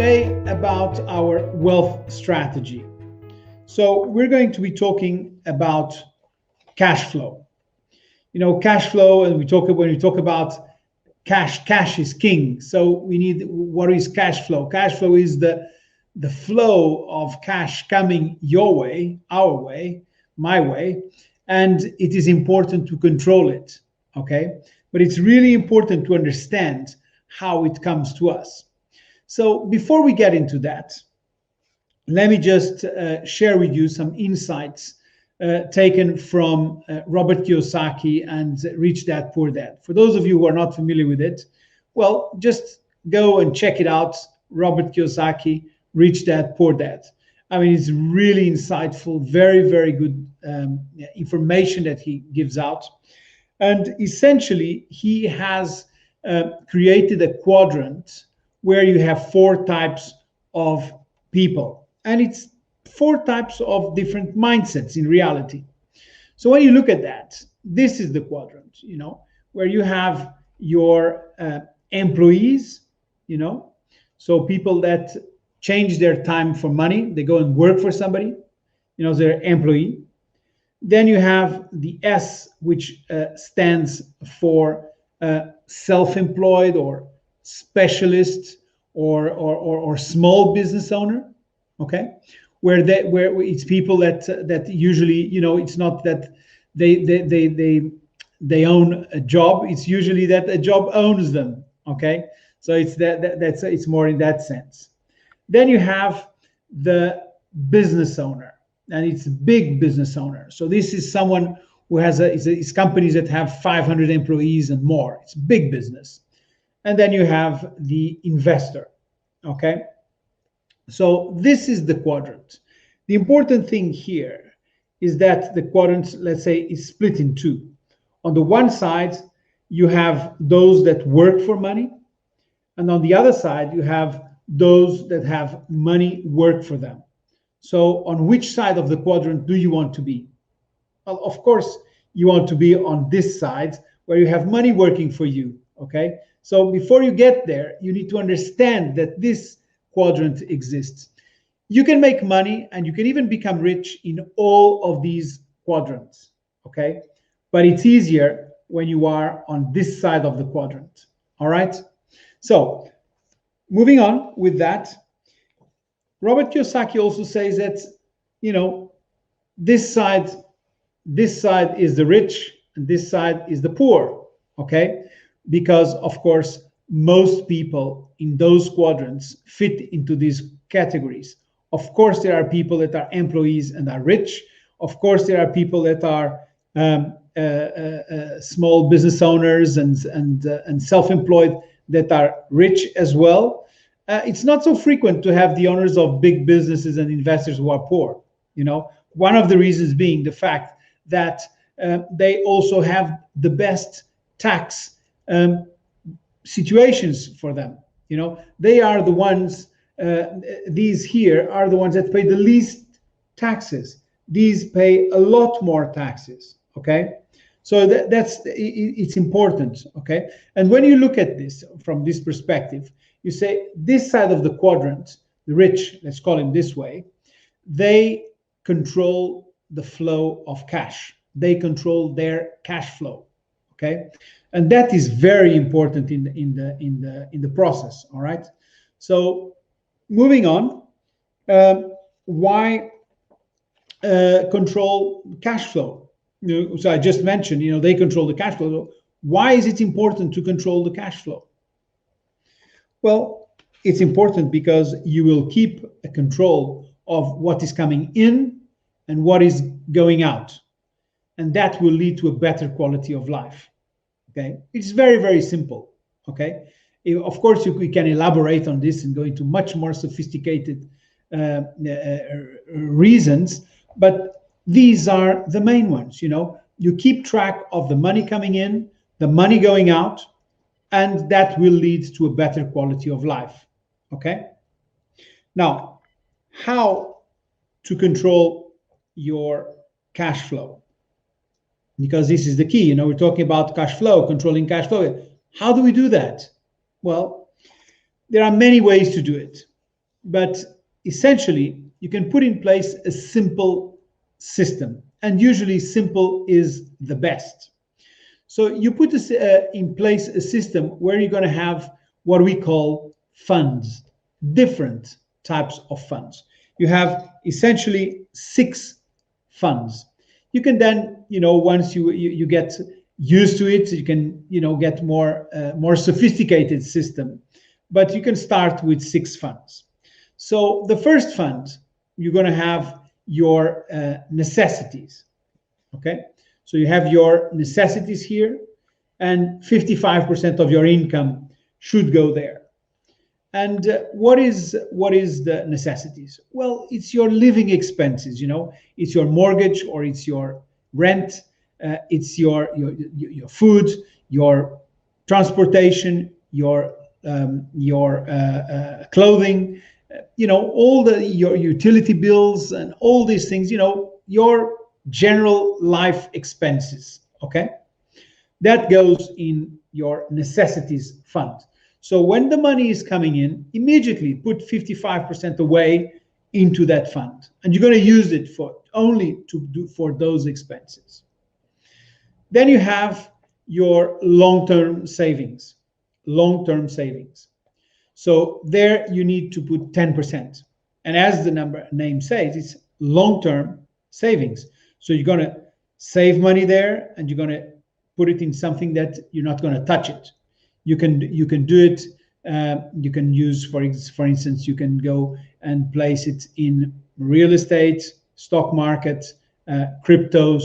today about our wealth strategy. So we're going to be talking about cash flow. Cash flow, and when we talk about cash is king. So we need, what is cash flow? Cash flow is the flow of cash coming your way, our way, my way, and it is important to control it, okay? But it's really important to understand how it comes to us. So before we get into that, let me just share with you some insights taken from Robert Kiyosaki and Rich Dad Poor Dad. For those of you who are not familiar with it, well, just go and check it out. Robert Kiyosaki, Rich Dad Poor Dad. I mean, it's really insightful, very, very good information that he gives out. And essentially, he has created a quadrant where you have 4 types of people. And it's 4 types of different mindsets in reality. So when you look at that, this is the quadrant, where you have your employees, so people that change their time for money. They go and work for somebody, they're employee. Then you have the S, which stands for self-employed or specialist or small business owner, okay? Where it's people that usually, it's not that they own a job. It's usually that a job owns them, okay? So it's more in that sense. Then you have the business owner, and it's a big business owner. So this is someone who has it's companies that have 500 employees and more. It's big business. And then you have the investor, okay? So this is the quadrant. The important thing here is that the quadrant, let's say, is split in 2. On the one side, you have those that work for money. And on the other side, you have those that have money work for them. So on which side of the quadrant do you want to be? Well, of course, you want to be on this side where you have money working for you, okay? So before you get there, you need to understand that this quadrant exists. You can make money and you can even become rich in all of these quadrants, okay? But it's easier when you are on this side of the quadrant, all right? So moving on with that, Robert Kiyosaki also says that, this side is the rich and this side is the poor, okay? Because, of course, most people in those quadrants fit into these categories. Of course, there are people that are employees and are rich. Of course, there are people that are small business owners and self-employed that are rich as well. It's not so frequent to have the owners of big businesses and investors who are poor. One of the reasons being the fact that they also have the best tax situations for them. They are the ones, these here are the ones that pay the least taxes. These pay a lot more taxes, okay? So it's important, okay? And when you look at this from this perspective, you say this side of the quadrant, the rich, let's call him this way, they control the flow of cash. They control their cash flow, okay? And that is very important in the process, all right? So moving on, why control cash flow? So I just mentioned, they control the cash flow. Why is it important to control the cash flow? Well, it's important because you will keep a control of what is coming in and what is going out. And that will lead to a better quality of life. Okay, it's very, very simple. Okay, of course, we can elaborate on this and go into much more sophisticated reasons, but these are the main ones. You keep track of the money coming in, the money going out, and that will lead to a better quality of life. Okay, now how to control your cash flow? Because this is the key. We're talking about cash flow, controlling cash flow. How do we do that? Well, there are many ways to do it. but essentially you can put in place a simple system, and usually simple is the best. So you put this, in place a system where you're going to have what we call funds, different types of funds. You have essentially 6 funds. You can then, once you get used to it, you can, get more sophisticated system. But you can start with 6 funds. So the first fund, you're going to have your necessities. Okay, so you have your necessities here, and 55% of your income should go there. And what is the necessities? Well, it's your living expenses. It's your mortgage, or it's your rent, it's your food, your transportation, your clothing, all your utility bills and all these things. Your general life expenses. Okay, that goes in your necessities fund. So when the money is coming in, immediately put 55% away into that fund, and you're going to use it for those expenses. Then you have your long-term savings. So there you need to put 10%, and as the name says, it's long-term savings. So you're going to save money there, and you're going to put it in something that you're not going to touch it. You can do it. You can use, for instance, you can go and place it in real estate, stock market, cryptos.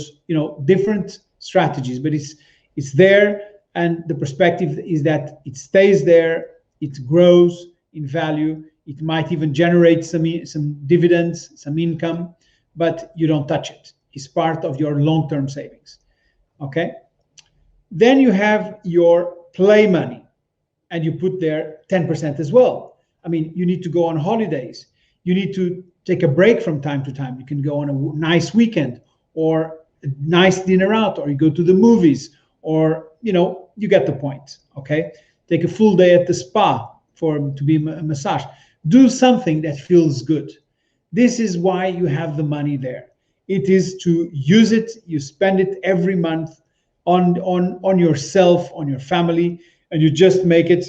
Different strategies, but it's there, and the perspective is that it stays there. It grows in value. It might even generate some dividends, some income, but you don't touch it. It's part of your long-term savings. Okay. Then you have your play money, and you put there 10% as well. I mean, you need to go on holidays. You need to take a break from time to time. You can go on a nice weekend, or a nice dinner out, or you go to the movies, or, you get the point. Okay. Take a full day at the spa to be a massage. Do something that feels good. This is why you have the money there. It is to use it. You spend it every month on yourself, on your family, and you just make it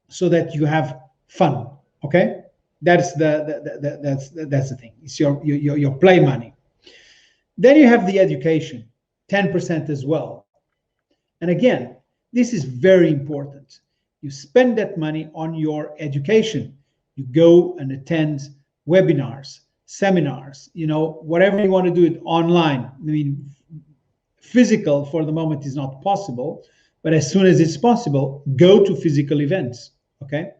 so that you have fun. Okay, that's the thing. It's your play money. Then you have the education, 10% as well. And again, this is very important. You spend that money on your education. You go and attend webinars, seminars, whatever you want to do it online. I mean, physical for the moment is not possible, but as soon as it's possible, go to physical events. Okay,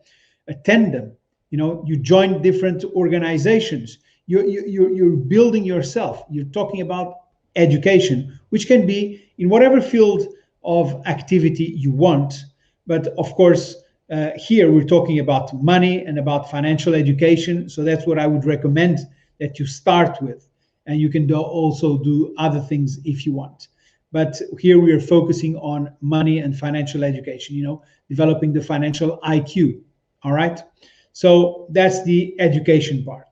attend them. You join different organizations. You're building yourself. You're talking about education, which can be in whatever field of activity you want. But of course, here we're talking about money and about financial education. So that's what I would recommend that you start with. And you can also do other things if you want. But here we are focusing on money and financial education, developing the financial IQ. All right. So that's the education part.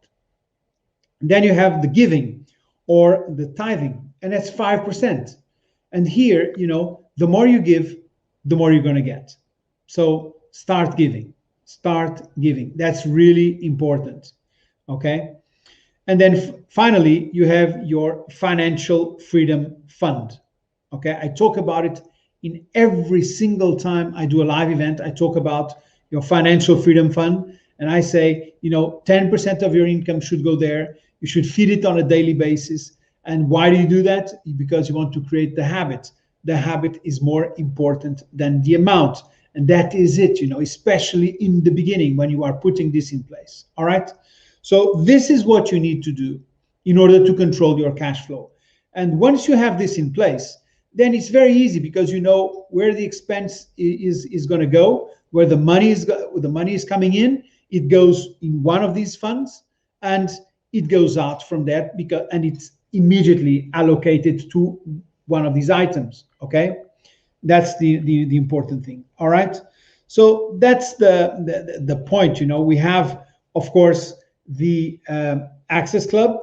And then you have the giving, or the tithing, and that's 5%. And here, the more you give, the more you're going to get. So start giving. That's really important. Okay. And then finally, you have your financial freedom fund. Okay. I talk about it in every single time I do a live event. I talk about your financial freedom fund, and I say, 10% of your income should go there. You should feed it on a daily basis. And why do you do that? Because you want to create the habit. The habit is more important than the amount. And that is it, especially in the beginning when you are putting this in place. All right. So this is what you need to do in order to control your cash flow. And once you have this in place, then it's very easy, because you know where the expense is going to go, where the money is coming in. It goes in one of these funds, and it goes out from that, and it's immediately allocated to one of these items. Okay, that's the important thing. All right, so that's the point. We have of course, the Access Club,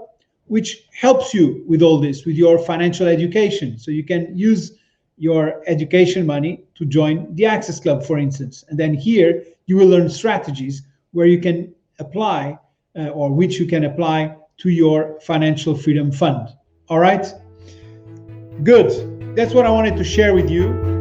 which helps you with all this, with your financial education. So you can use your education money to join the Access Club, for instance. And then here you will learn strategies where you can apply or which you can apply to your financial freedom fund. All right? Good. That's what I wanted to share with you.